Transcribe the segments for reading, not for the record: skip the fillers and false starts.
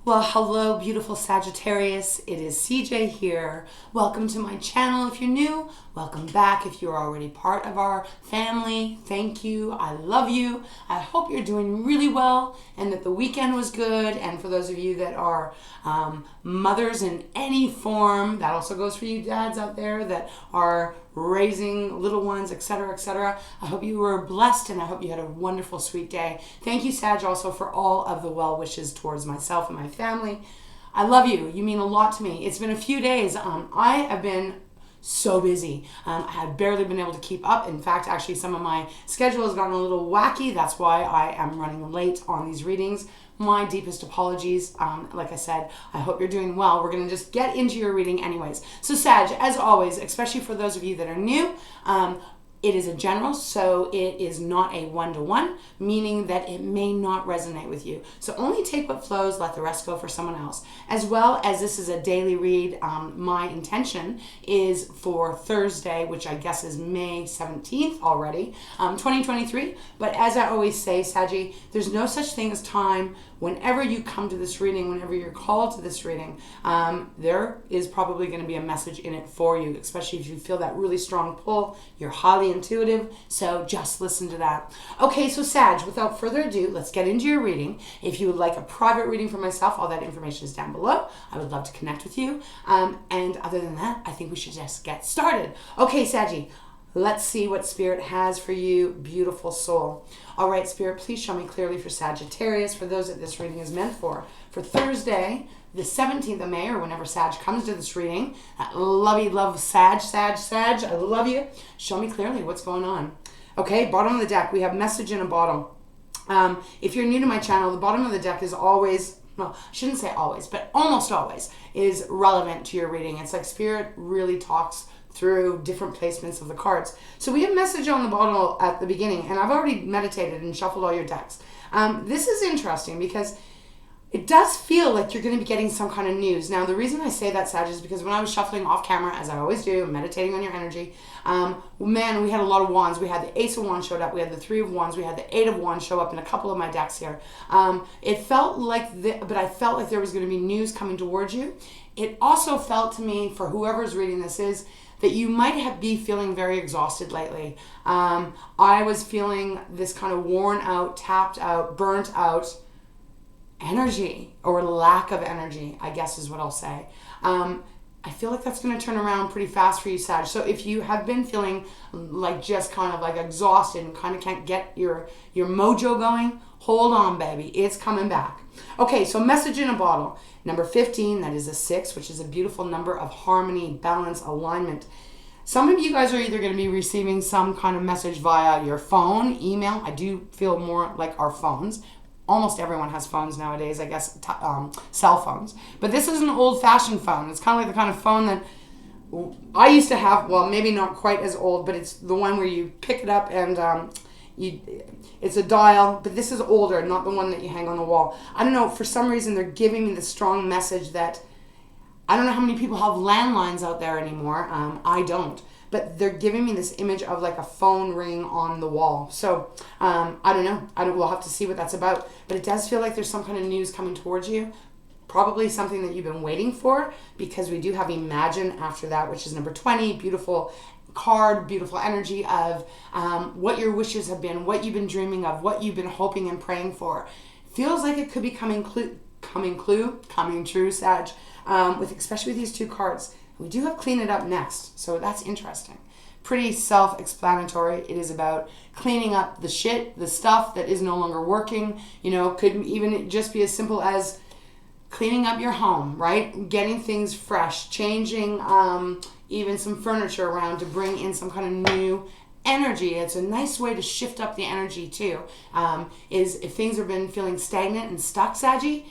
Well, hello, beautiful Sagittarius. It is CJ here. Welcome to my channel. If you're new, welcome back. If you're already part of our family, thank you. I love you. I hope you're doing really well and that the weekend was good. And for those of you that are mothers in any form, that also goes for you dads out there that are raising little ones, etc., etc. I hope you were blessed and I hope you had a wonderful, sweet day. Thank you, Sag, also for all of the well wishes towards myself and my family. I love you. You mean a lot to me. It's been a few days. I have been so busy. I had barely been able to keep up. In fact, actually, some of my schedule has gotten a little wacky. That's why I am running late on these readings. My deepest apologies. Like I said, I hope you're doing well. We're going to just get into your reading anyways. So Sag, as always, especially for those of you that are new, it is a general, so it is not a one-to-one, meaning that it may not resonate with you. So only take what flows, let the rest go for someone else. As well as this is a daily read, my intention is for Thursday, which I guess is May 17th already, 2023. But as I always say, Saggy, there's no such thing as time. Whenever you come to this reading, whenever you're called to this reading, there is probably going to be a message in it for you, especially if you feel that really strong pull. You're highly intuitive, so just listen to that. Okay, so Sag, without further ado, let's get into your reading. If you would like a private reading for myself, all that information is down below. I would love to connect with you. And other than that, I think we should just get started. Okay, Saggy, let's see what Spirit has for you, beautiful soul. All right, Spirit, please show me clearly for Sagittarius, for those that this reading is meant for Thursday, the 17th of May, or whenever Sag comes to this reading. Love Sag, I love you. Show me clearly what's going on. Okay, bottom of the deck, we have message in a bottle. If you're new to my channel, the bottom of the deck is always, well, I shouldn't say always, but almost always is relevant to your reading. It's like Spirit really talks through different placements of the cards. So we have message on the bottle at the beginning, and I've already meditated and shuffled all your decks. This is interesting because it does feel like you're going to be getting some kind of news. Now, the reason I say that, Sag, is because when I was shuffling off camera, as I always do, meditating on your energy, man, we had a lot of wands. We had the Ace of Wands showed up. We had the Three of Wands. We had the Eight of Wands show up in a couple of my decks here. It felt like, but I felt like there was going to be news coming towards you. It also felt to me, for whoever's reading this is, that you might be feeling very exhausted lately. I was feeling this kind of worn out, tapped out, burnt out energy, or lack of energy, I guess is what I'll say. I feel like that's going to turn around pretty fast for you, Sag. So if you have been feeling like just kind of like exhausted and kind of can't get your mojo going, hold on, baby. It's coming back. Okay, so message in a bottle. Number 15, that is a 6, which is a beautiful number of harmony, balance, alignment. Some of you guys are either going to be receiving some kind of message via your phone, email. I do feel more like our phones. Almost everyone has phones nowadays, I guess, cell phones. But this is an old-fashioned phone. It's kind of like the kind of phone that I used to have. Well, maybe not quite as old, but it's the one where you pick it up and it's a dial. But this is older, not the one that you hang on the wall. I don't know. For some reason, they're giving me the strong message that I don't know how many people have landlines out there anymore. I don't. But they're giving me this image of like a phone ring on the wall. So, I don't know. We'll have to see what that's about. But it does feel like there's some kind of news coming towards you. Probably something that you've been waiting for, because we do have Imagine after that, which is number 20. Beautiful card, beautiful energy of what your wishes have been, what you've been dreaming of, what you've been hoping and praying for. Feels like it could be coming true, Sag, especially with these two cards. We do have Clean It Up next, so that's interesting. Pretty self-explanatory. It is about cleaning up the shit, the stuff that is no longer working. You know, could even just be as simple as cleaning up your home, right? Getting things fresh, changing even some furniture around to bring in some kind of new energy. It's a nice way to shift up the energy too. Is if things have been feeling stagnant and stuck, Saggy,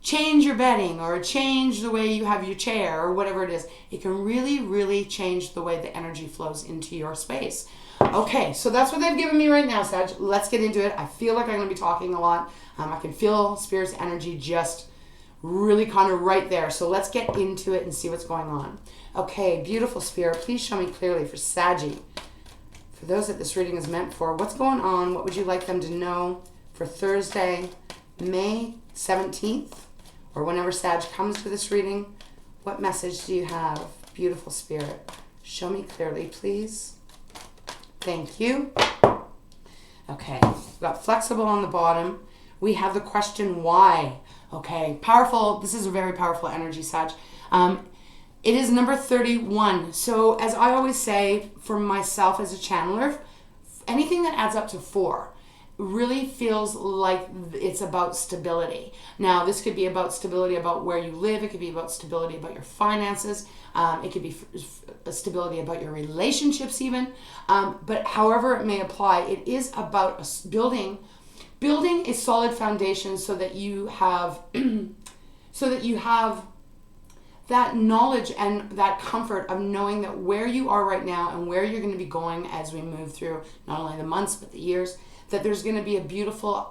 change your bedding or change the way you have your chair or whatever it is. It can really, really change the way the energy flows into your space. Okay, so that's what they've given me right now, Sag. Let's get into it. I feel like I'm going to be talking a lot. I can feel Spirit's energy just really kind of right there. So let's get into it and see what's going on. Okay, beautiful Spirit, please show me clearly for Saggy. For those that this reading is meant for, what's going on? What would you like them to know for Thursday, May 17th? or whenever Sag comes to this reading, what message do you have? Beautiful Spirit. Show me clearly, please. Thank you. Okay, we've got flexible on the bottom. We have the question why. Okay, powerful. This is a very powerful energy, Sag. It is number 31. So as I always say for myself as a channeler, anything that adds up to 4 really feels like it's about stability. Now, this could be about stability about where you live. It could be about stability about your finances. It could be stability about your relationships even. But however it may apply, it is about building a solid foundation so that you have that knowledge and that comfort of knowing that where you are right now and where you're going to be going as we move through not only the months but the years, that there's going to be a beautiful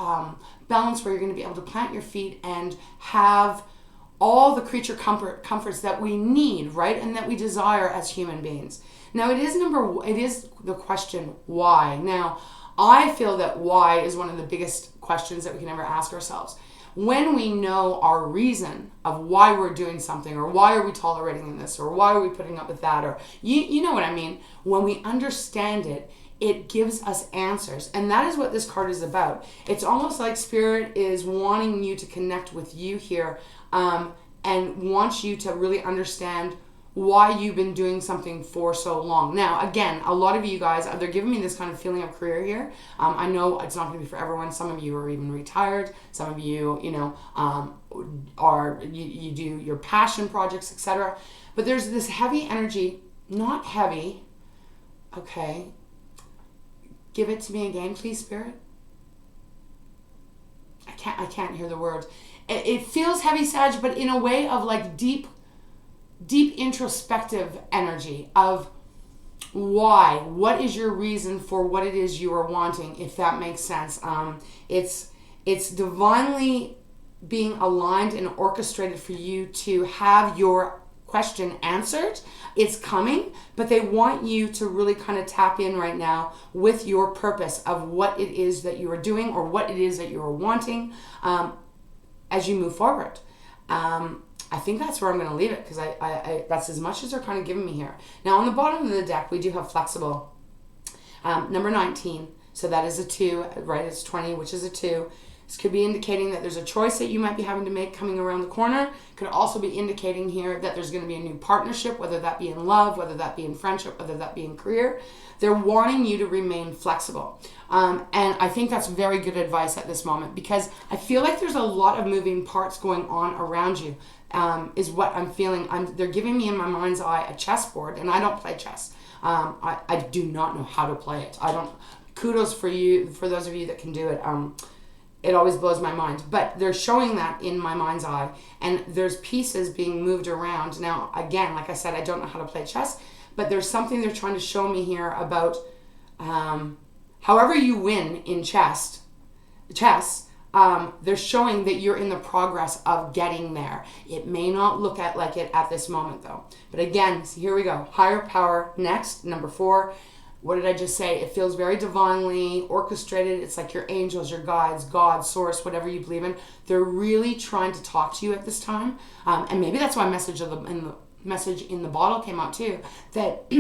balance where you're going to be able to plant your feet and have all the creature comforts that we need, right, and that we desire as human beings. Now, it is the question why. Now, I feel that why is one of the biggest questions that we can ever ask ourselves. When we know our reason of why we're doing something, or why are we tolerating this, or why are we putting up with that, or you know what I mean, when we understand it, it gives us answers. And that is what this card is about. It's almost like Spirit is wanting you to connect with you here, and wants you to really understand why you've been doing something for so long. Now, again, a lot of you guys, they're giving me this kind of feeling of career here. I know it's not going to be for everyone. Some of you are even retired. Some of you, you do your passion projects, etc. But there's this heavy energy, not heavy. Okay. Give it to me again, please, Spirit. I can't hear the word. It feels heavy, Sag, but in a way of like deep introspective energy of why. What is your reason for what it is you are wanting, if that makes sense. It's divinely being aligned and orchestrated for you to have your question answered. It's coming, but they want you to really kind of tap in right now with your purpose of what it is that you are doing or what it is that you are wanting as you move forward. I think that's where I'm going to leave it, because I that's as much as they're kind of giving me here. Now, on the bottom of the deck, we do have flexible. Number 19, so that is a 2, right? It's 20, which is a 2. This could be indicating that there's a choice that you might be having to make coming around the corner. Could also be indicating here that there's going to be a new partnership, whether that be in love, whether that be in friendship, whether that be in career. They're wanting you to remain flexible. And I think that's very good advice at this moment, because I feel like there's a lot of moving parts going on around you, is what I'm feeling. They're giving me in my mind's eye a chessboard, and I don't play chess. I do not know how to play it. Kudos for you, for those of you that can do it. It always blows my mind. But they're showing that in my mind's eye, and there's pieces being moved around. Now, again, like I said, I don't know how to play chess, but there's something they're trying to show me here about however you win in chess, they're showing that you're in the progress of getting there. It may not look like it at this moment, though. But again, so here we go. Higher power next, number 4. What did I just say? It feels very divinely orchestrated. It's like your angels, your guides, God, source, whatever you believe in. They're really trying to talk to you at this time. And maybe that's why message in the bottle came out too, that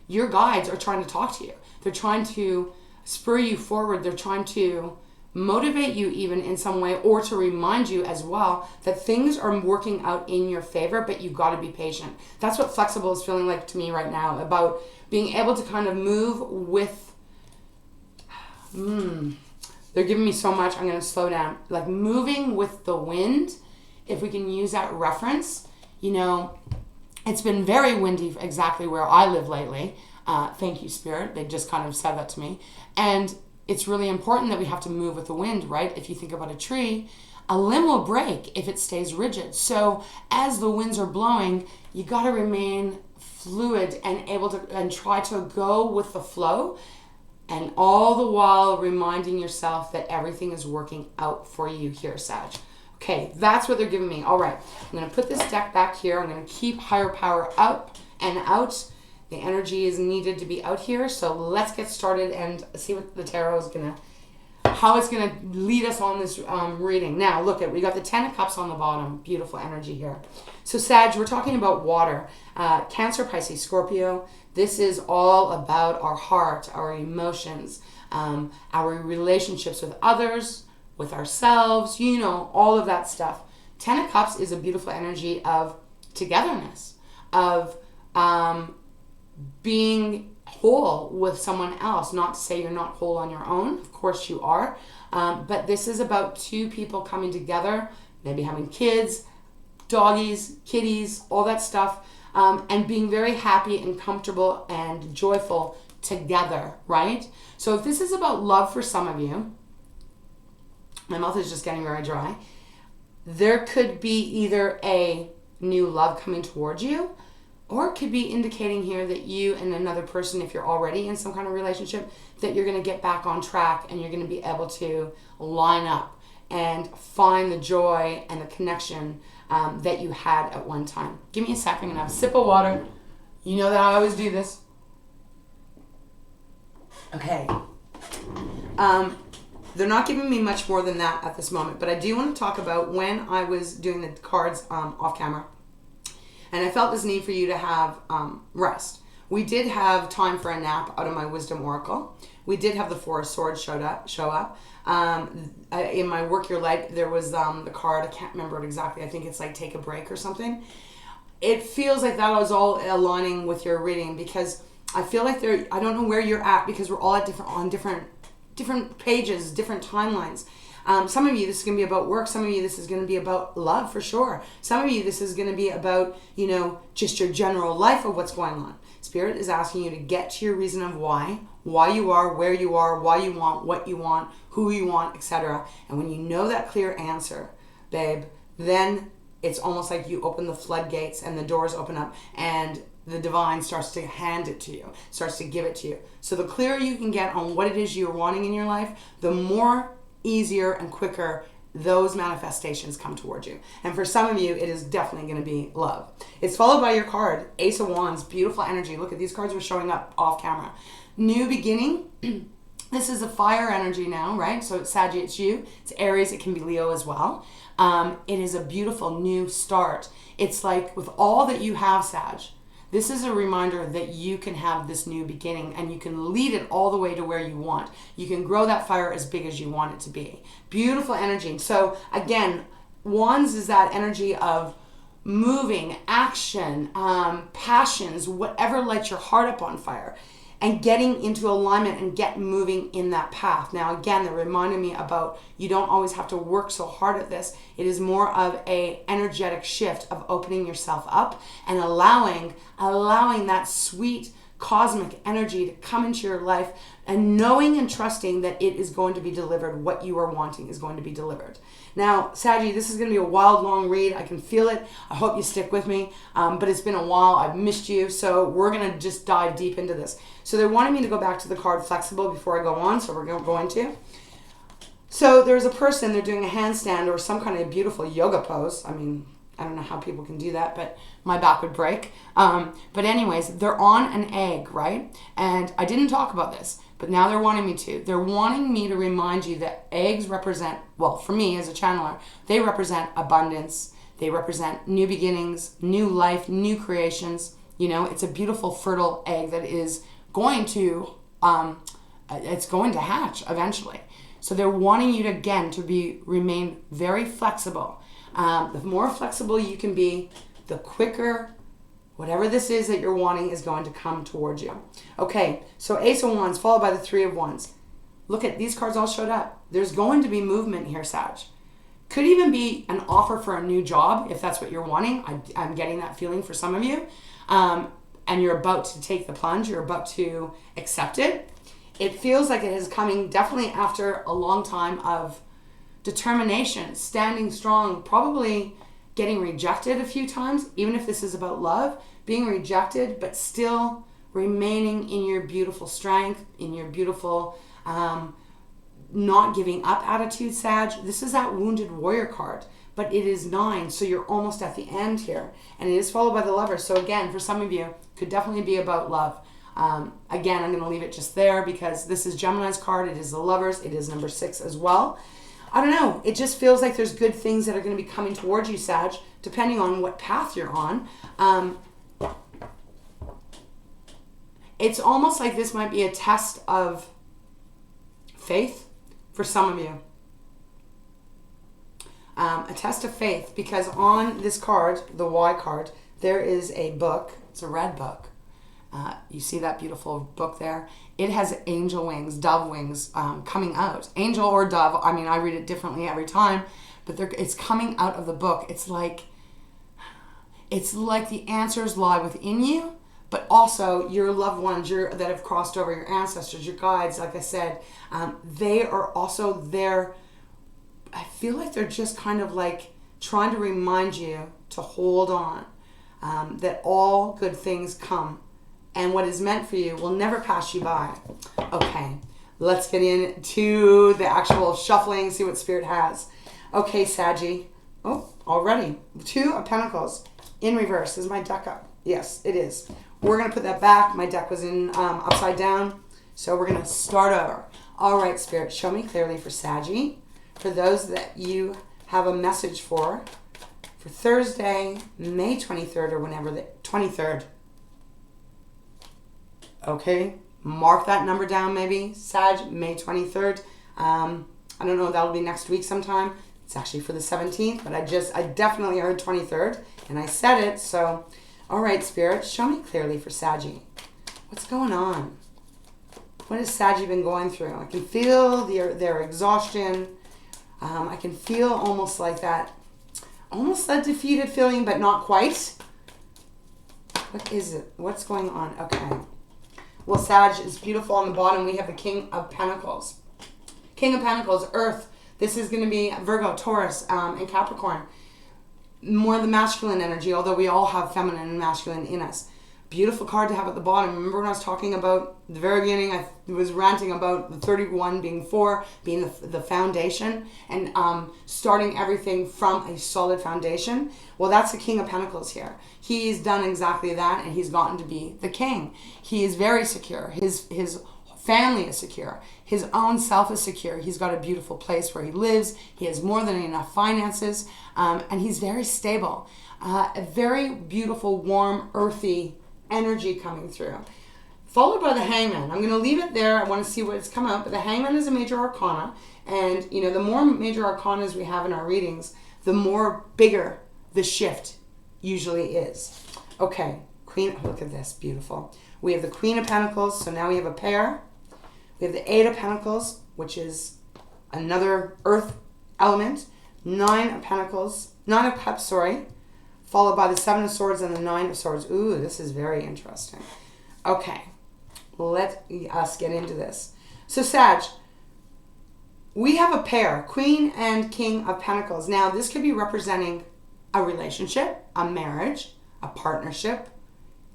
your guides are trying to talk to you. They're trying to spur you forward. They're trying to motivate you even in some way, or to remind you as well that things are working out in your favor, but you've got to be patient. That's what flexible is feeling like to me right now, about being able to kind of move with, they're giving me so much, I'm going to slow down, like moving with the wind, if we can use that reference. It's been very windy exactly where I live lately. Thank you, Spirit. They just kind of said that to me. And it's really important that we have to move with the wind, right? If you think about a tree, a limb will break if it stays rigid. So as the winds are blowing, you got to remain fluid and able to, and try to go with the flow, and all the while reminding yourself that everything is working out for you here, Sag. Okay, that's what they're giving me. All right, I'm going to put this deck back here. I'm going to keep higher power up and out. The energy is needed to be out here, so let's get started and see what the tarot is going to how it's going to lead us on this reading. Now, look at, we got the 10 of Cups on the bottom. Beautiful energy here. So, Sag, we're talking about water. Cancer, Pisces, Scorpio. This is all about our heart, our emotions, our relationships with others, with ourselves, you know, all of that stuff. 10 of Cups is a beautiful energy of togetherness, of being whole with someone else. Not to say you're not whole on your own, of course you are, but this is about two people coming together, maybe having kids, doggies, kitties, all that stuff, and being very happy and comfortable and joyful together, right? So if this is about love for some of you, my mouth is just getting very dry, there could be either a new love coming towards you, or it could be indicating here that you and another person, if you're already in some kind of relationship, that you're going to get back on track and you're going to be able to line up and find the joy and the connection that you had at one time. Give me a second and have a sip of water. You know that I always do this. Okay. They're not giving me much more than that at this moment, but I do want to talk about when I was doing the cards off camera. And I felt this need for you to have rest. We did have time for a nap out of my Wisdom Oracle. We did have the Four of Swords show up. In my Work Your Light, there was the card. I can't remember it exactly. I think it's like Take a Break or something. It feels like that was all aligning with your reading, because I feel like I don't know where you're at, because we're all at different pages, different timelines. Some of you, this is going to be about work. Some of you, this is going to be about love for sure. Some of you, this is going to be about, you know, just your general life of what's going on. Spirit is asking you to get to your reason of why you are, where you are, why you want, what you want, who you want, etc. And when you know that clear answer, babe, then it's almost like you open the floodgates and the doors open up and the divine starts to hand it to you, starts to give it to you. So the clearer you can get on what it is you're wanting in your life, the more easier and quicker those manifestations come towards you. And for some of you, it is definitely going to be love. It's followed by your card, Ace of Wands, beautiful energy. Look at these cards were showing up off camera. New beginning. This is a fire energy now, right? So it's Sag, it's you. It's Aries, it can be Leo as well. It is a beautiful new start. It's like with all that you have, Sag, this is a reminder that you can have this new beginning and you can lead it all the way to where you want. You can grow that fire as big as you want it to be. Beautiful energy. So again, Wands is that energy of moving, action, passions, whatever lights your heart up on fire, and getting into alignment and get moving in that path. Now, again, they're reminding me about you don't always have to work so hard at this. It is more of a energetic shift of opening yourself up and allowing that sweet cosmic energy to come into your life, and knowing and trusting that it is going to be delivered. What you are wanting is going to be delivered. Now, Saggy, this is going to be a wild, long read. I can feel it. I hope you stick with me. But it's been a while. I've missed you. So we're going to just dive deep into this. So they're wanting me to go back to the card Flexible before I go on. So we're going to. So there's a person, they're doing a handstand or some kind of beautiful yoga pose. I mean, I don't know how people can do that, but my back would break. But anyways, they're on an egg, right? And I didn't talk about this, but now they're wanting me to. They're wanting me to remind you that eggs represent, well, for me as a channeler, they represent abundance. They represent new beginnings, new life, new creations. You know, it's a beautiful, fertile egg that is going to, it's going to hatch eventually. So they're wanting you to, again, to remain very flexible. The more flexible you can be, the quicker whatever this is that you're wanting is going to come towards you. Okay, so Ace of Wands followed by the Three of Wands. Look at these cards all showed up. There's going to be movement here, Sag. Could even be an offer for a new job if that's what you're wanting. I'm getting that feeling for some of you. And you're about to take the plunge. You're about to accept it. It feels like it is coming definitely after a long time of determination, standing strong, probably getting rejected a few times, even if this is about love, being rejected, but still remaining in your beautiful strength, in your beautiful not giving up attitude, Sag. This is that Wounded Warrior card, but it is 9, so you're almost at the end here. And it is followed by the Lover. So again, for some of you, could definitely be about love. Again, I'm going to leave it just there because this is Gemini's card. It is the Lovers. It is number 6 as well. I don't know. It just feels like there's good things that are going to be coming towards you, Sag, depending on what path you're on. It's almost like this might be a test of faith for some of you. A test of faith, because on this card, the Y card, there is a book. It's a red book. You see that beautiful book there? It has angel wings, dove wings coming out. Angel or dove, I mean, I read it differently every time, but it's coming out of the book. It's like the answers lie within you, but also your loved ones that have crossed over, your ancestors, your guides, like I said, they are also there. I feel like they're just kind of like trying to remind you to hold on, that all good things come. And what is meant for you will never pass you by. Okay, let's get into the actual shuffling, see what Spirit has. Okay, Saggy. Oh, already. 2 of Pentacles in reverse. Is my deck up? Yes, it is. We're going to put that back. My deck was in upside down. So we're going to start over. All right, Spirit, show me clearly for Saggy. For those that you have a message for Thursday, May 23rd, or whenever the 23rd. Okay, mark that number down maybe, Sag, May 23rd. I don't know, that'll be next week sometime. It's actually for the 17th, but I definitely heard 23rd, and I said it, so. All right, Spirit, show me clearly for Saggy. What's going on? What has Saggy been going through? I can feel their exhaustion. I can feel almost like that defeated feeling, but not quite. What is it? What's going on? Okay. Well, Sag is beautiful on the bottom. We have the King of Pentacles. King of Pentacles, Earth. This is going to be Virgo, Taurus, and Capricorn. More the masculine energy, although we all have feminine and masculine in us. Beautiful card to have at the bottom. Remember when I was talking about the very beginning, I was ranting about the 31 being 4, being the foundation, and starting everything from a solid foundation. Well, that's the King of Pentacles here. He's done exactly that, and he's gotten to be the king. He is very secure. His family is secure. His own self is secure. He's got a beautiful place where he lives. He has more than enough finances, and he's very stable. A very beautiful, warm, earthy energy coming through. Followed by the Hangman. I'm going to leave it there. I want to see what's come out. But the Hangman is a major arcana. And, you know, the more major arcanas we have in our readings, the more bigger the shift usually is. Okay. Queen. Look at this. Beautiful. We have the Queen of Pentacles. So now we have a pair. We have the 8 of Pentacles, which is another earth element. 9 of Pentacles. 9 of Cups, sorry. Followed by the 7 of Swords and the 9 of Swords. Ooh, this is very interesting. Okay, let us get into this. So, Sag, we have a pair, Queen and King of Pentacles. Now, this could be representing a relationship, a marriage, a partnership.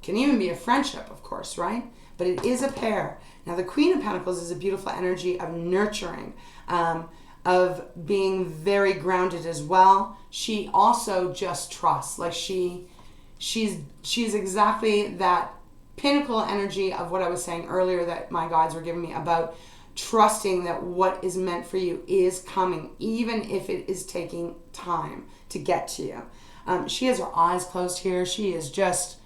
It can even be a friendship, of course, right? But it is a pair. Now, the Queen of Pentacles is a beautiful energy of nurturing, of being very grounded as well. She also just trusts. Like she's exactly that pinnacle energy of what I was saying earlier that my guides were giving me about trusting that what is meant for you is coming, even if it is taking time to get to you. She has her eyes closed here. She is just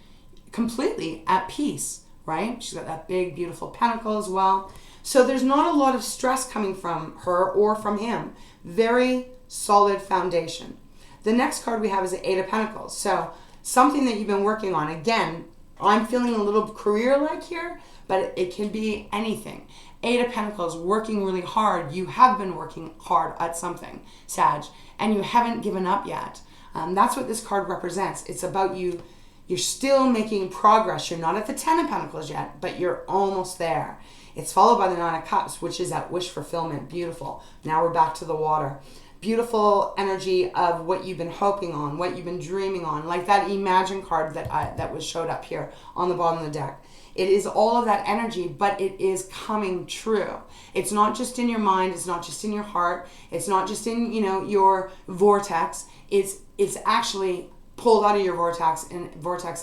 completely at peace, right? She's got that big, beautiful pentacle as well. So there's not a lot of stress coming from her or from him. Very solid foundation. The next card we have is the 8 of Pentacles. So something that you've been working on. Again, I'm feeling a little career-like here, but it can be anything. 8 of Pentacles, working really hard. You have been working hard at something, Sag, and you haven't given up yet. That's what this card represents. It's about you. You're still making progress. You're not at the 10 of Pentacles yet, but you're almost there. It's followed by the 9 of Cups, which is that wish fulfillment. Beautiful. Now we're back to the water. Beautiful energy of what you've been hoping on, what you've been dreaming on, like that Imagine card that was showed up here on the bottom of the deck. It is all of that energy, but it is coming true. It's not just in your mind. It's not just in your heart. It's not just in, your vortex. It's actually pulled out of your vortex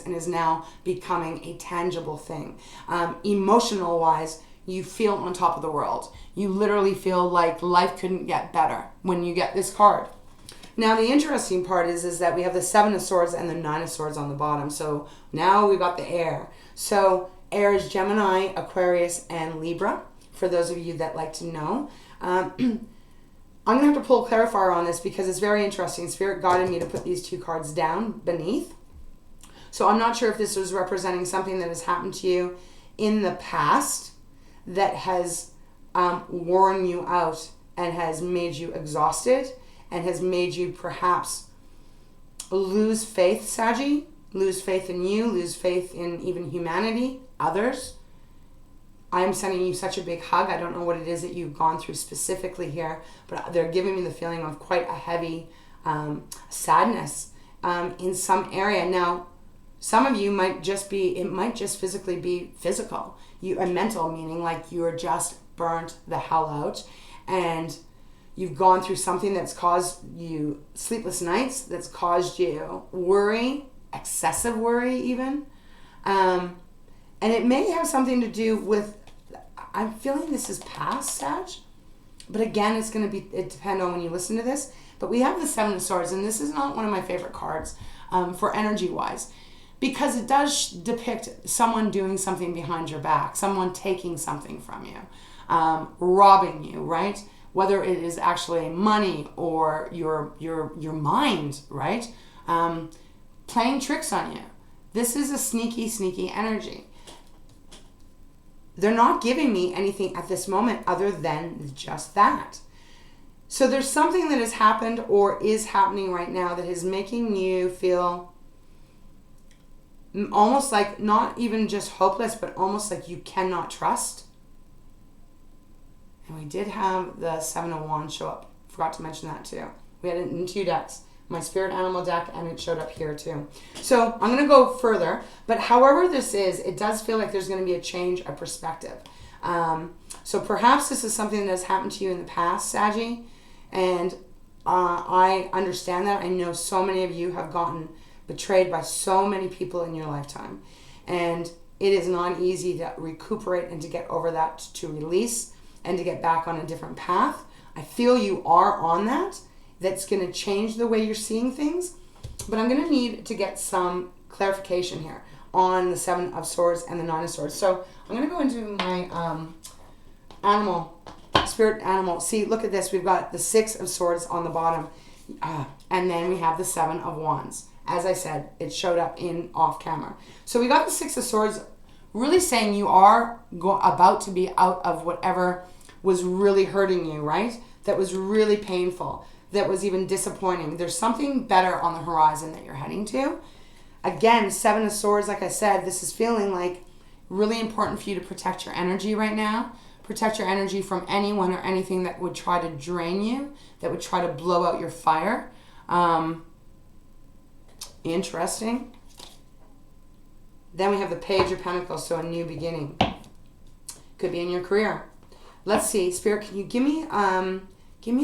and is now becoming a tangible thing. Emotional wise, you feel on top of the world. You literally feel like life couldn't get better when you get this card. Now, the interesting part is that we have the Seven of Swords and the Nine of Swords on the bottom. So now we've got the air. So air is Gemini, Aquarius, and Libra, for those of you that like to know. I'm going to have to pull a clarifier on this because it's very interesting. Spirit guided me to put these two cards down beneath. So I'm not sure if this was representing something that has happened to you in the past that has worn you out and has made you exhausted and has made you perhaps lose faith, Saggy, lose faith in you, lose faith in even humanity, others. I am sending you such a big hug. I don't know what it is that you've gone through specifically here, but they're giving me the feeling of quite a heavy sadness in some area. Now, some of you might just physically be physical. A mental, meaning like you are just burnt the hell out and you've gone through something that's caused you sleepless nights, that's caused you worry, excessive worry even. And it may have something to do with, I'm feeling this is past, Sag. But again, it depends on when you listen to this. But we have the Seven of Swords, and this is not one of my favorite cards for energy-wise, because it does depict someone doing something behind your back, someone taking something from you, robbing you, right? Whether it is actually money or your mind, right? Playing tricks on you. This is a sneaky, sneaky energy. They're not giving me anything at this moment other than just that. So there's something that has happened or is happening right now that is making you feel almost like not even just hopeless, but almost like you cannot trust. And we did have the Seven of Wands show up. Forgot to mention that too. We had it in 2 decks. My spirit animal deck, and it showed up here too. So I'm going to go further, but however this is, it does feel like there's going to be a change of perspective. So perhaps this is something that has happened to you in the past, Saggy, and I understand that. I know so many of you have gotten betrayed by so many people in your lifetime, and it is not easy to recuperate and to get over that, to release and to get back on a different path. I feel you are on that. That's going to change the way you're seeing things. But I'm going to need to get some clarification here on the Seven of Swords and the Nine of Swords. So I'm going to go into my spirit animal. See, look at this. We've got the Six of Swords on the bottom. And then we have the Seven of Wands. As I said, it showed up in off camera. So we got the Six of Swords really saying you are about to be out of whatever was really hurting you, right? That was really painful. That was even disappointing. There's something better on the horizon that you're heading to. Again, Seven of Swords, like I said, this is feeling like really important for you to protect your energy right now. Protect your energy from anyone or anything that would try to drain you, that would try to blow out your fire. Interesting. Then we have the Page of Pentacles, so a new beginning. Could be in your career. Let's see, Spirit, can you give me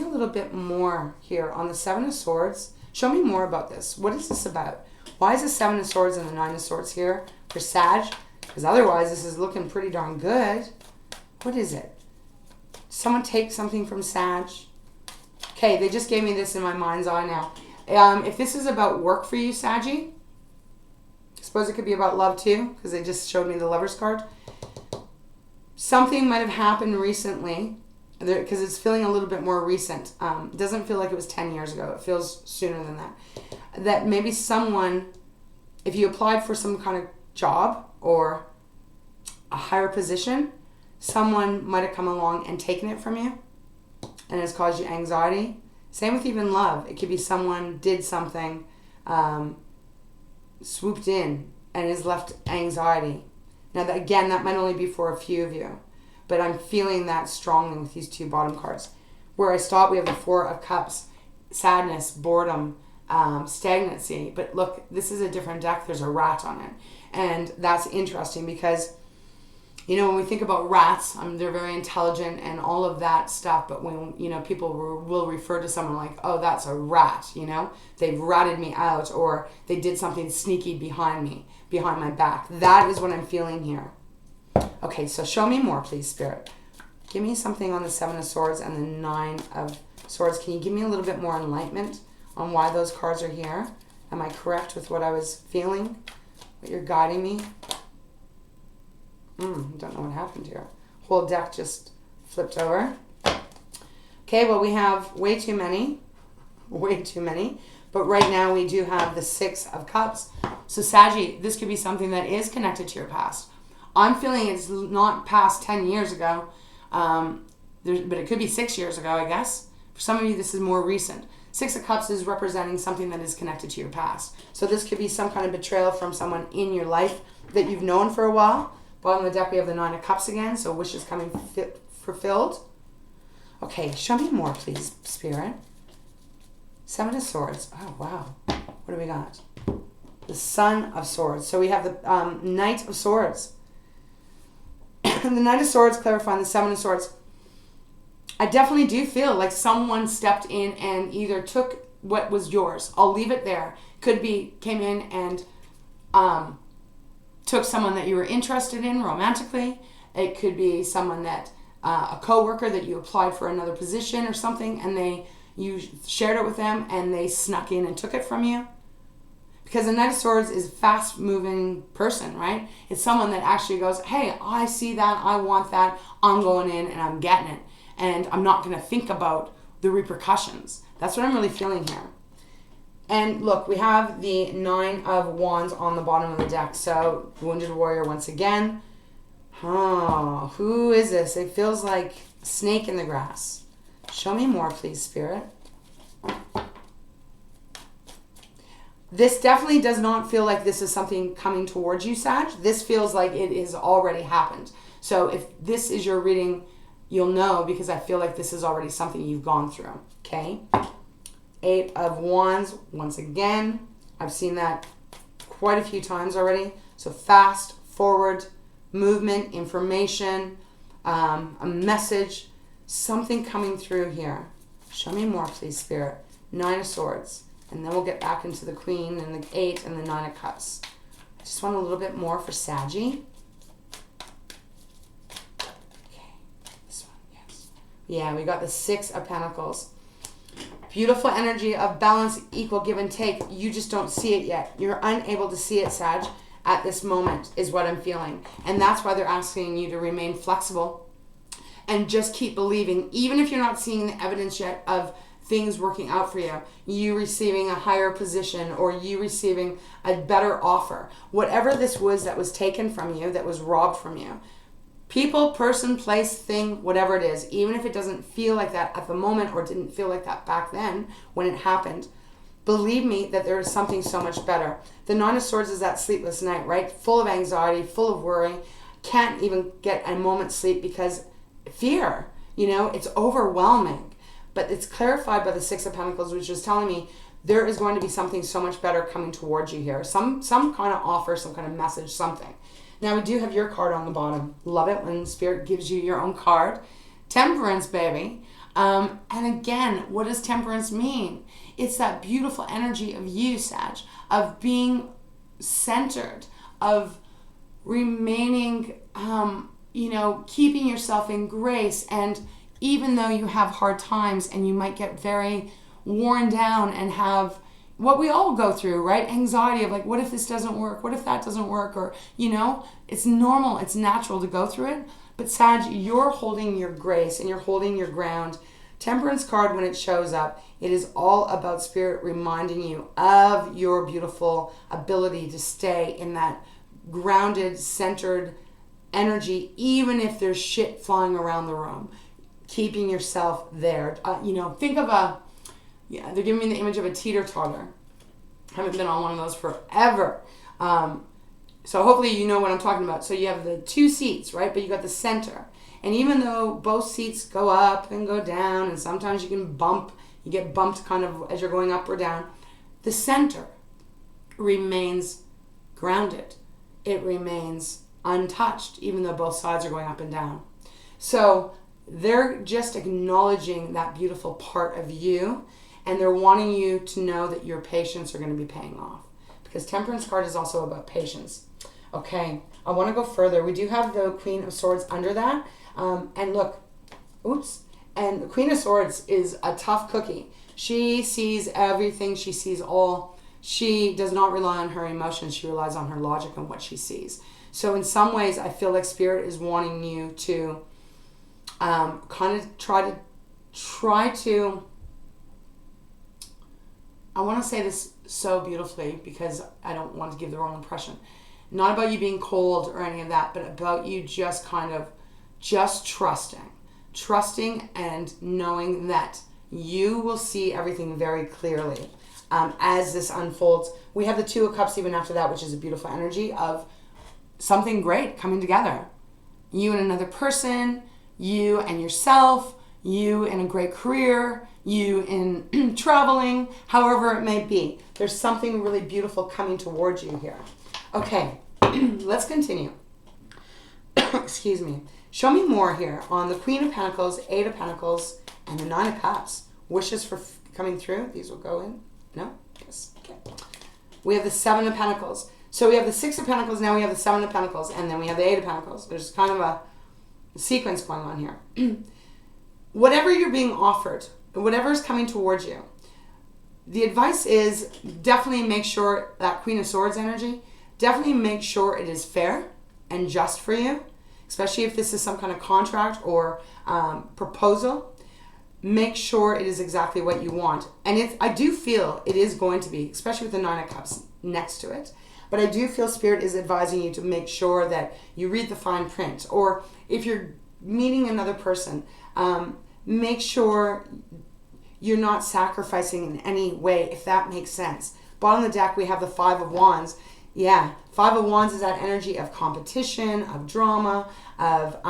a little bit more here on the Seven of Swords. Show me more about this. What is this about? Why is the Seven of Swords and the Nine of Swords here for Sag? Because otherwise this is looking pretty darn good. What is it? Someone take something from Sag? Okay, they just gave me this in my mind's eye now. If this is about work for you, Saggy, I suppose it could be about love too, because they just showed me the Lover's card. Something might have happened recently, because it's feeling a little bit more recent. It doesn't feel like it was 10 years ago. It feels sooner than that. That maybe someone, if you applied for some kind of job or a higher position, someone might have come along and taken it from you and has caused you anxiety. Same with even love. It could be someone did something, swooped in and has left anxiety. Now, again, that might only be for a few of you. But I'm feeling that strongly with these two bottom cards. Where I stop, we have the Four of Cups. Sadness, boredom, stagnancy. But look, this is a different deck. There's a rat on it. And that's interesting because You know, when we think about rats, they're very intelligent and all of that stuff. But when, you know, people will refer to someone like, oh, that's a rat, you know, they've ratted me out, or they did something sneaky behind me, behind my back. That is what I'm feeling here. Okay, so show me more, please, Spirit. Give me something on the Seven of Swords and the Nine of Swords. Can you give me a little bit more enlightenment on why those cards are here? Am I correct with what I was feeling? What you're guiding me? Don't know what happened here. Whole deck just flipped over. Okay, well, we have way too many. Way too many. But right now we do have the Six of Cups. So Saggy, this could be something that is connected to your past. I'm feeling it's not past 10 years ago, but it could be 6 years ago, I guess. For some of you, this is more recent. Six of Cups is representing something that is connected to your past. So this could be some kind of betrayal from someone in your life that you've known for a while. Bottom of the deck, we have the Nine of Cups again, so wishes coming fulfilled. Okay, show me more, please, Spirit. Seven of Swords. Oh, wow. What do we got? The Sun of Swords. So we have the Knight of Swords. The Knight of Swords clarifying the Seven of Swords. I definitely do feel like someone stepped in and either took what was yours. I'll leave it there. Could be came in and took someone that you were interested in romantically. It could be someone that, a coworker that you applied for another position or something, and you shared it with them and they snuck in and took it from you. Because the Knight of Swords is a fast-moving person, right? It's someone that actually goes, hey, I see that, I want that, I'm going in and I'm getting it. And I'm not going to think about the repercussions. That's what I'm really feeling here. And look, we have the Nine of Wands on the bottom of the deck. So, Wounded Warrior once again. Oh, who is this? It feels like a snake in the grass. Show me more, please, Spirit. This definitely does not feel like this is something coming towards you, Sag. This feels like it has already happened. So if this is your reading, you'll know, because I feel like this is already something you've gone through, okay? Eight of Wands, once again. I've seen that quite a few times already. So fast, forward, movement, information, a message, something coming through here. Show me more, please, Spirit. Nine of Swords. And then we'll get back into the Queen and the Eight and the Nine of Cups. I just want a little bit more for Saggy. Yeah, we got the Six of Pentacles. Beautiful energy of balance, equal give and take. You just don't see it yet. You're unable to see it, Sag, at this moment is what I'm feeling. And that's why they're asking you to remain flexible and just keep believing. Even if you're not seeing the evidence yet of things working out for you, you receiving a higher position or you receiving a better offer. Whatever this was that was taken from you, that was robbed from you. People, person, place, thing, whatever it is, even if it doesn't feel like that at the moment or didn't feel like that back then when it happened, believe me that there is something so much better. The Nine of Swords is that sleepless night, right? Full of anxiety, full of worry, can't even get a moment's sleep because fear, you know, it's overwhelming. But it's clarified by the Six of Pentacles, which is telling me there is going to be something so much better coming towards you here. Some kind of offer, some kind of message, something. Now, we do have your card on the bottom. Love it when Spirit gives you your own card. Temperance, baby. And again, what does temperance mean? It's that beautiful energy of you, Sag, of being centered, of remaining, keeping yourself in grace. And even though you have hard times and you might get very worn down and have what we all go through, right? Anxiety of like, what if this doesn't work? What if that doesn't work? Or, it's normal. It's natural to go through it. But Sag, you're holding your grace and you're holding your ground. Temperance card, when it shows up, it is all about Spirit reminding you of your beautiful ability to stay in that grounded, centered energy, even if there's shit flying around the room. Keeping yourself there. Think of they're giving me the image of a teeter-totter. I haven't been on one of those forever. So hopefully you know what I'm talking about. So you have the two seats, right? But you got the center. And even though both seats go up and go down, and sometimes you get bumped kind of as you're going up or down, the center remains grounded. It remains untouched, even though both sides are going up and down. So they're just acknowledging that beautiful part of you, and they're wanting you to know that your patience are going to be paying off. Because Temperance card is also about patience. Okay, I want to go further. We do have the Queen of Swords under that. And look, oops. And the Queen of Swords is a tough cookie. She sees everything. She sees all. She does not rely on her emotions. She relies on her logic and what she sees. So in some ways, I feel like Spirit is wanting you to kind of try to, I want to say this so beautifully because I don't want to give the wrong impression. Not about you being cold or any of that, but about you just kind of just trusting and knowing that you will see everything very clearly as this unfolds. We have the Two of Cups even after that, which is a beautiful energy of something great coming together. You and another person, you and yourself, you in a great career, you in traveling, however it may be. There's something really beautiful coming towards you here. Okay, let's continue. Excuse me. Show me more here on the Queen of Pentacles, Eight of Pentacles, and the Nine of Cups. Wishes for coming through. These will go in. No? Yes. Okay. We have the Seven of Pentacles. So we have the Six of Pentacles, now we have the Seven of Pentacles, and then we have the Eight of Pentacles. There's kind of a sequence going on here. Whatever you're being offered, whatever is coming towards you, the advice is definitely make sure that Queen of Swords energy, definitely make sure it is fair and just for you, especially if this is some kind of contract or proposal. Make sure it is exactly what you want. And I do feel it is going to be, especially with the Nine of Cups next to it. But I do feel Spirit is advising you to make sure that you read the fine print. Or if you're meeting another person, make sure you're not sacrificing in any way, if that makes sense. Bottom of the deck, we have the Five of Wands. Yeah, Five of Wands is that energy of competition, of drama, of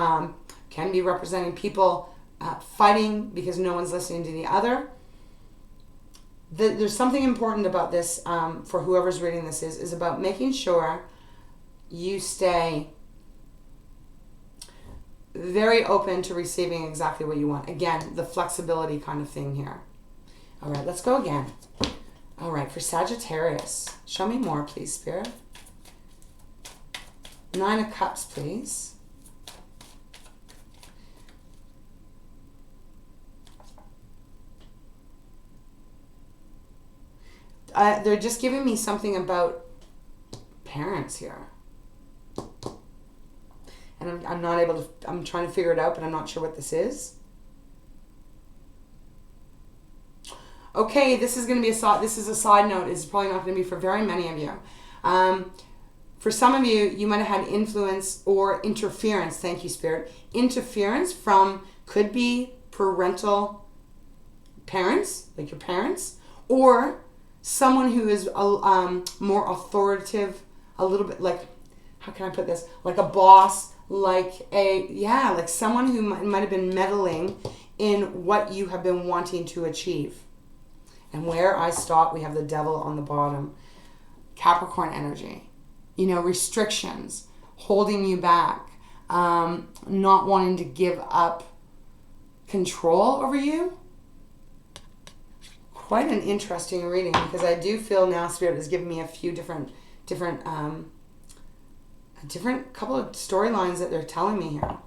can be representing people fighting because no one's listening to the other. There's something important about this for whoever's reading this is about making sure you stay very open to receiving exactly what you want. Again, the flexibility kind of thing here. All right, let's go again. All right, for Sagittarius, show me more, please, Spirit. Nine of Cups, please. They're just giving me something about parents here. And I'm not able to, I'm trying to figure it out, but I'm not sure what this is. Okay, this is going to be this is a side note. It's probably not going to be for very many of you. For some of you, you might have had influence or interference. Thank you, Spirit. Interference from, could be parental parents, like your parents, or someone who is more authoritative, a little bit like, how can I put this? Like a boss, like someone who might have been meddling in what you have been wanting to achieve. And where I stop, we have the Devil on the bottom. Capricorn energy. You know, restrictions, holding you back, not wanting to give up control over you. Quite an interesting reading, because I do feel now Spirit has given me a few different couple of storylines that they're telling me here.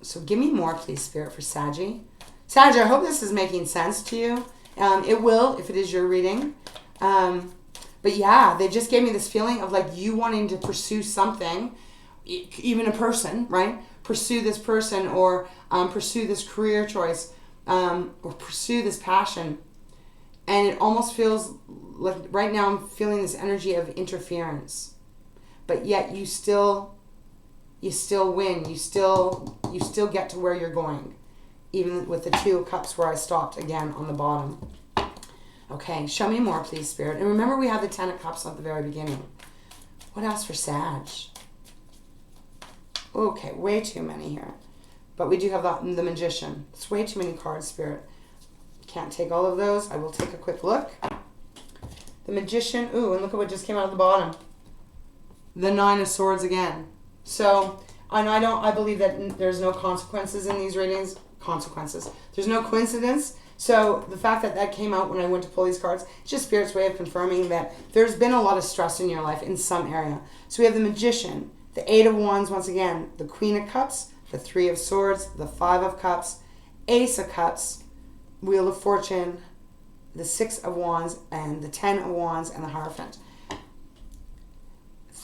So give me more, please, Spirit, for Saggy. Sag, I hope this is making sense to you. It will, if it is your reading. But yeah, they just gave me this feeling of like you wanting to pursue something, even a person, right? Pursue this person or pursue this career choice or pursue this passion. And it almost feels like right now I'm feeling this energy of interference. But yet you still win. You still get to where you're going. Even with the Two of Cups where I stopped again on the bottom. Okay, show me more, please, Spirit. And remember we have the Ten of Cups at the very beginning. What else for Sag? Okay, way too many here. But we do have the Magician. It's way too many cards, Spirit. Can't take all of those. I will take a quick look. The Magician. Ooh, and look at what just came out of the bottom. The Nine of Swords again. So, and I believe that there's no consequences in these readings. There's no coincidence. So the fact that that came out when I went to pull these cards, it's just Spirit's way of confirming that there's been a lot of stress in your life in some area. So we have the Magician, the Eight of Wands once again, the Queen of Cups, the Three of Swords, the Five of Cups, Ace of Cups, Wheel of Fortune, the Six of Wands, and the Ten of Wands, and the Hierophant.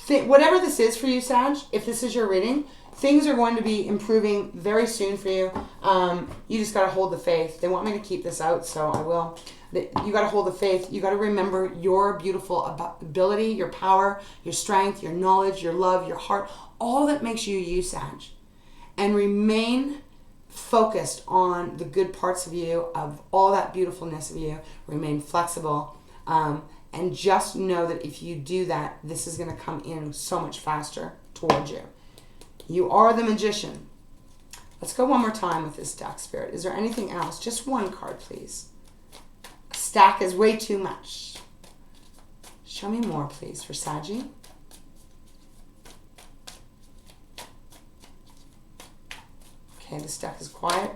Whatever this is for you, Sag, if this is your reading, things are going to be improving very soon for you. You just got to hold the faith. They want me to keep this out, so I will. You got to hold the faith. You got to remember your beautiful ability, your power, your strength, your knowledge, your love, your heart, all that makes you you, Sag. And remain focused on the good parts of you, of all that beautifulness of you. Remain flexible. And just know that if you do that, this is going to come in so much faster towards you. You are the Magician. Let's go one more time with this deck, Spirit. Is there anything else? Just one card, please. A stack is way too much. Show me more, please, for Saggy. Okay, this deck is quiet.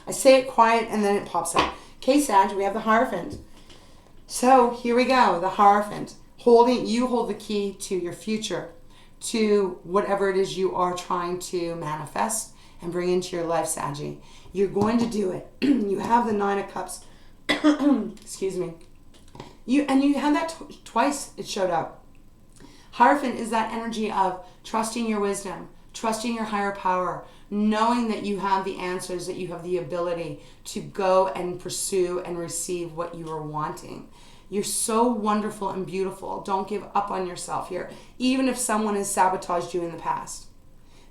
I say it quiet and then it pops up. Okay, Sag, we have the Hierophant. So here we go, the Hierophant. You hold the key to your future, to whatever it is you are trying to manifest and bring into your life, Saggy. You're going to do it. You have the Nine of Cups. Excuse me. You had that twice it showed up. Hierophant is that energy of trusting your wisdom, trusting your higher power, knowing that you have the answers, that you have the ability to go and pursue and receive what you are wanting. You're so wonderful and beautiful. Don't give up on yourself here, even if someone has sabotaged you in the past.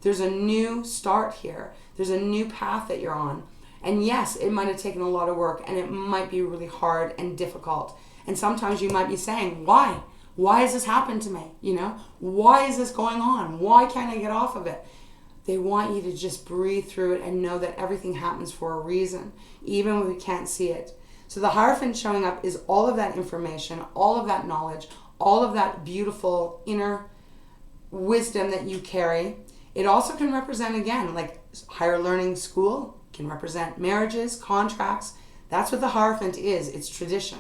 There's a new start here. There's a new path that you're on. And yes, it might have taken a lot of work and it might be really hard and difficult. And sometimes you might be saying, why? Why has this happened to me? You know, why is this going on? Why can't I get off of it? They want you to just breathe through it and know that everything happens for a reason, even when we can't see it. So the Hierophant showing up is all of that information, all of that knowledge, all of that beautiful inner wisdom that you carry. It also can represent, again, like higher learning school, can represent marriages, contracts. That's what the Hierophant is. It's tradition.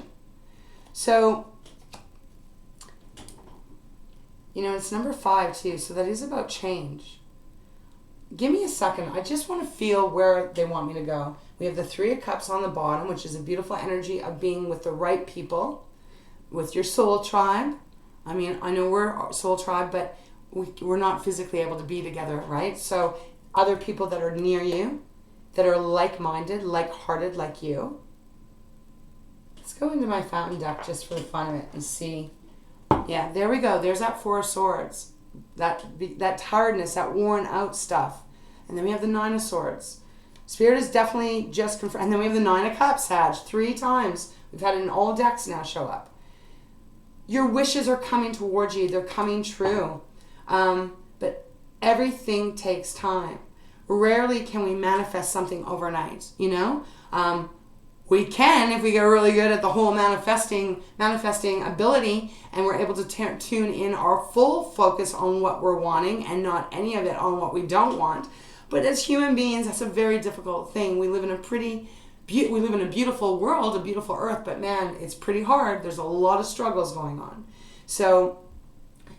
So, you know, it's number 5 too, so that is about change. Give me a second. I just want to feel where they want me to go. We have the Three of Cups on the bottom, which is a beautiful energy of being with the right people, with your soul tribe. I mean, I know we're a soul tribe, but we're not physically able to be together, right? So other people that are near you, that are like-minded, like-hearted like you. Let's go into my fountain deck just for the fun of it and see. Yeah, there we go. There's that Four of Swords. That tiredness, that worn out stuff. And then we have the Nine of Swords. Spirit is definitely just confirmed. And then we have the Nine of Cups, Sag. 3 times. We've had it in all decks now show up. Your wishes are coming towards you. They're coming true. But everything takes time. Rarely can we manifest something overnight, you know? We can if we get really good at the whole manifesting ability and we're able to tune in our full focus on what we're wanting and not any of it on what we don't want. But as human beings, that's a very difficult thing. We live in a beautiful world, a beautiful earth, but man, it's pretty hard. There's a lot of struggles going on. So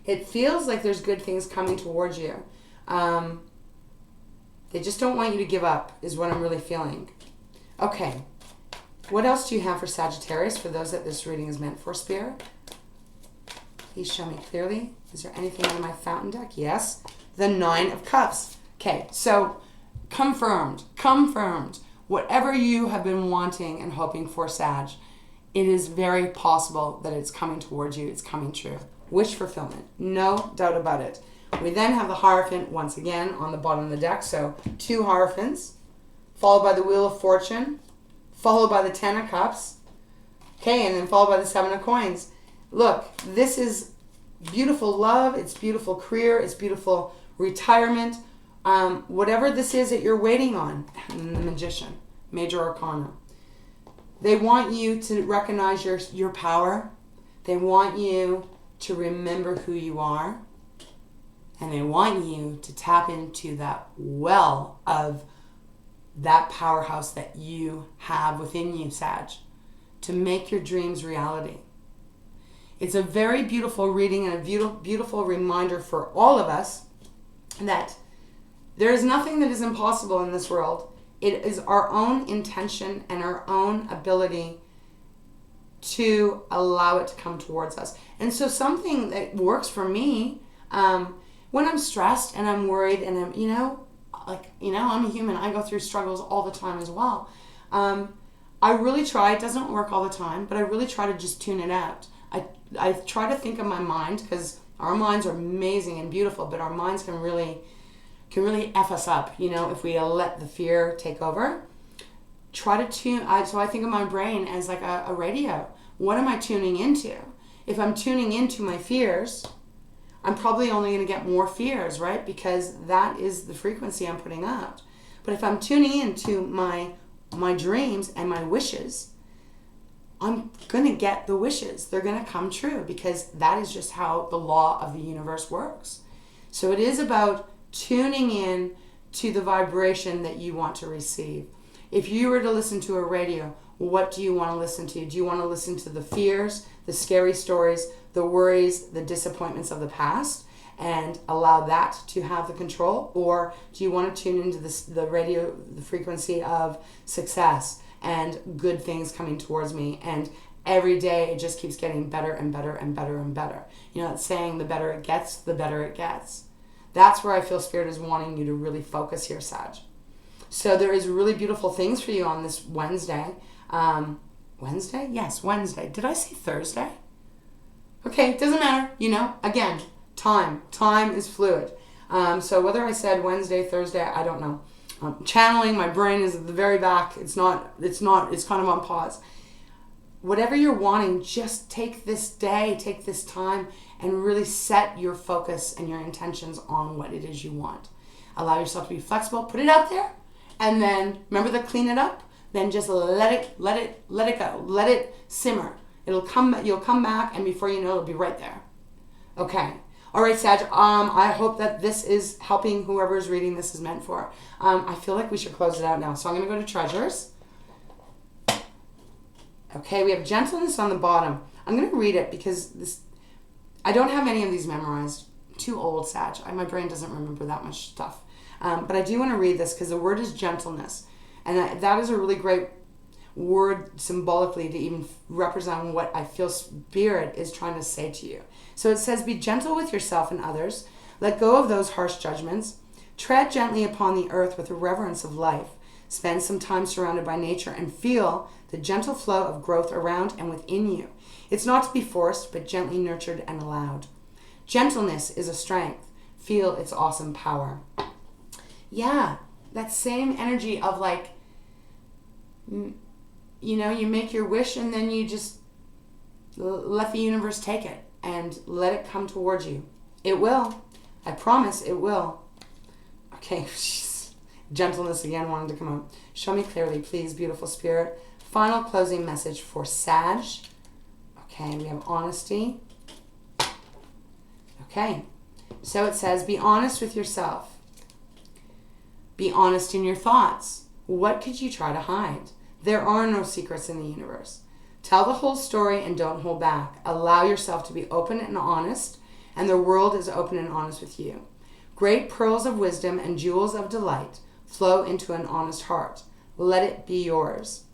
it feels like there's good things coming towards you. They just don't want you to give up is what I'm really feeling. Okay. What else do you have for Sagittarius, for those that this reading is meant for, Spirit? Please show me clearly. Is there anything on my fountain deck? Yes. The Nine of Cups. Okay, so confirmed. Whatever you have been wanting and hoping for, Sag, it is very possible that it's coming towards you. It's coming true. Wish fulfillment. No doubt about it. We then have the Hierophant once again on the bottom of the deck. So 2 Hierophants, followed by the Wheel of Fortune, followed by the 10 of Cups, okay, and then followed by the 7 of Coins. Look, this is beautiful love, it's beautiful career, it's beautiful retirement, whatever this is that you're waiting on. And the Magician, Major Arcana. They want you to recognize your power. They want you to remember who you are. And they want you to tap into that well of that powerhouse that you have within you, Sag, to make your dreams reality. It's a very beautiful reading and a beautiful reminder for all of us that there is nothing that is impossible in this world. It is our own intention and our own ability to allow it to come towards us. And so something that works for me, when I'm stressed and I'm worried and I'm, I'm a human. I go through struggles all the time as well. I really try. It doesn't work all the time, but I really try to just tune it out. I try to think of my mind, because our minds are amazing and beautiful, but our minds can really F us up, if we let the fear take over. Try to tune, so I think of my brain as like a radio. What am I tuning into? If I'm tuning into my fears, I'm probably only going to get more fears, right? Because that is the frequency I'm putting out. But if I'm tuning into my dreams and my wishes, I'm going to get the wishes. They're going to come true, because that is just how the law of the universe works. So it is about tuning in to the vibration that you want to receive. If you were to listen to a radio, what do you want to listen to? Do you want to listen to the fears, the scary stories, the worries, the disappointments of the past, and allow that to have the control? Or do you want to tune into the radio, the frequency of success and good things coming towards me, and every day it just keeps getting better and better and better and better? It's saying the better it gets, the better it gets. That's where I feel Spirit is wanting you to really focus here, Sag. So there is really beautiful things for you on this Wednesday. Wednesday? Yes, Wednesday. Did I say Thursday? Okay, it doesn't matter. Again, time is fluid. So whether I said Wednesday, Thursday, I don't know. Channeling, my brain is at the very back. It's kind of on pause. Whatever you're wanting, just take this day, take this time, and really set your focus and your intentions on what it is you want. Allow yourself to be flexible, put it out there, and then remember to clean it up. Then just let it go, let it simmer. You'll come back, and before you know, it'll be right there. Okay. All right, Sag. I hope that this is helping whoever is reading this is meant for. I feel like we should close it out now. So I'm going to go to Treasures. Okay, we have Gentleness on the bottom. I'm going to read it because I don't have any of these memorized. Too old, Sag. My brain doesn't remember that much stuff. But I do want to read this because the word is gentleness. And that is a really great word symbolically to even represent what I feel Spirit is trying to say to you. So it says, be gentle with yourself and others. Let go of those harsh judgments. Tread gently upon the earth with the reverence of life. Spend some time surrounded by nature and feel the gentle flow of growth around and within you. It's not to be forced, but gently nurtured and allowed. Gentleness is a strength. Feel its awesome power. Yeah, that same energy of like, you make your wish and then you just let the universe take it and let it come towards you. It will. I promise it will. Okay, gentleness again wanted to come up. Show me clearly, please, beautiful Spirit. Final closing message for Sag. Okay, we have honesty. Okay, so it says, be honest with yourself. Be honest in your thoughts. What could you try to hide? There are no secrets in the universe. Tell the whole story and don't hold back. Allow yourself to be open and honest, and the world is open and honest with you. Great pearls of wisdom and jewels of delight flow into an honest heart. Let it be yours.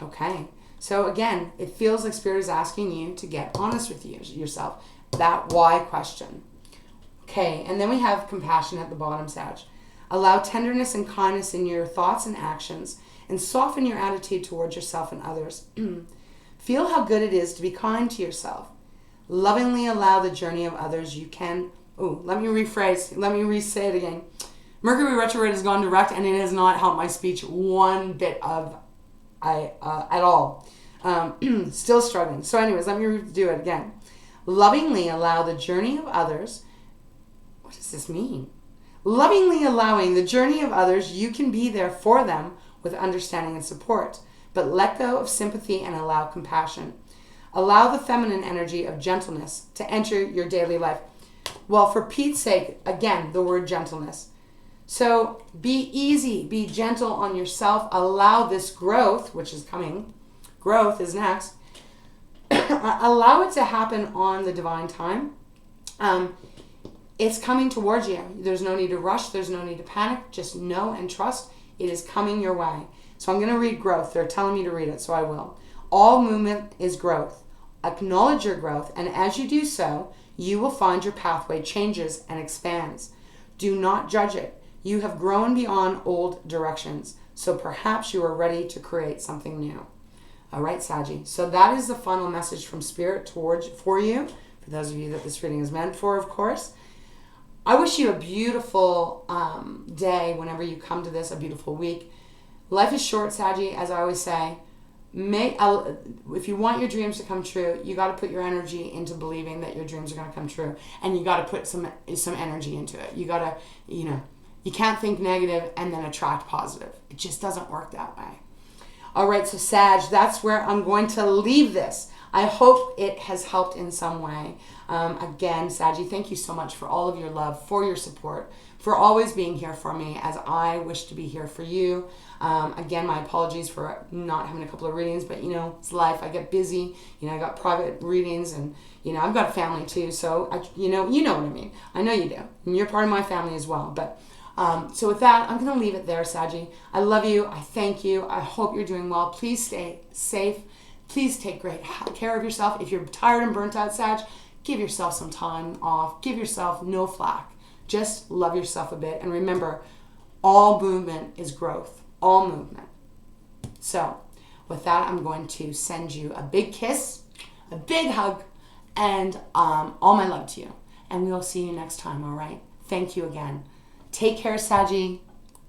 Okay, so again, it feels like Spirit is asking you to get honest with yourself. That why question. Okay, and then we have compassion at the bottom, Sag. Allow tenderness and kindness in your thoughts and actions, and soften your attitude towards yourself and others. Feel how good it is to be kind to yourself. Lovingly allow the journey of others you can. Let me re-say it again. Mercury retrograde has gone direct, and it has not helped my speech one bit at all. Still struggling. So anyways, let me do it again. Lovingly allow the journey of others. What does this mean? Lovingly allowing the journey of others, you can be there for them with understanding and support, but let go of sympathy and allow compassion. Allow the feminine energy of gentleness to enter your daily life. Well, for Pete's sake, again, the word gentleness. So be easy, be gentle on yourself. Allow this growth, which is coming. Growth is next. Allow it to happen on the divine time. It's coming towards you. There's no need to rush. There's no need to panic. Just know and trust it is coming your way. So I'm going to read growth. They're telling me to read it, so I will. All movement is growth. Acknowledge your growth, and as you do so, you will find your pathway changes and expands. Do not judge it. You have grown beyond old directions, so perhaps you are ready to create something new. All right, Saggy. So that is the final message from Spirit for you, for those of you that this reading is meant for, of course. I wish you a beautiful day whenever you come to this, a beautiful week. Life is short, Saggy, as I always say. If you want your dreams to come true, you got to put your energy into believing that your dreams are going to come true, and you got to put some energy into it. You got to, you can't think negative and then attract positive. It just doesn't work that way. All right, so Sag, that's where I'm going to leave this. I hope it has helped in some way. Again, Saggy, thank you so much for all of your love, for your support, for always being here for me as I wish to be here for you. Again, my apologies for not having a couple of readings, but it's life. I get busy. I got private readings, and I've got a family too. So you know what I mean. I know you do, and you're part of my family as well. But so with that, I'm going to leave it there, Saggy. I love you. I thank you. I hope you're doing well. Please stay safe. Please take great care of yourself. If you're tired and burnt out, Sag, give yourself some time off. Give yourself no flack. Just love yourself a bit. And remember, all movement is growth. All movement. So with that, I'm going to send you a big kiss, a big hug, and all my love to you. And we'll see you next time, all right? Thank you again. Take care, Saggy.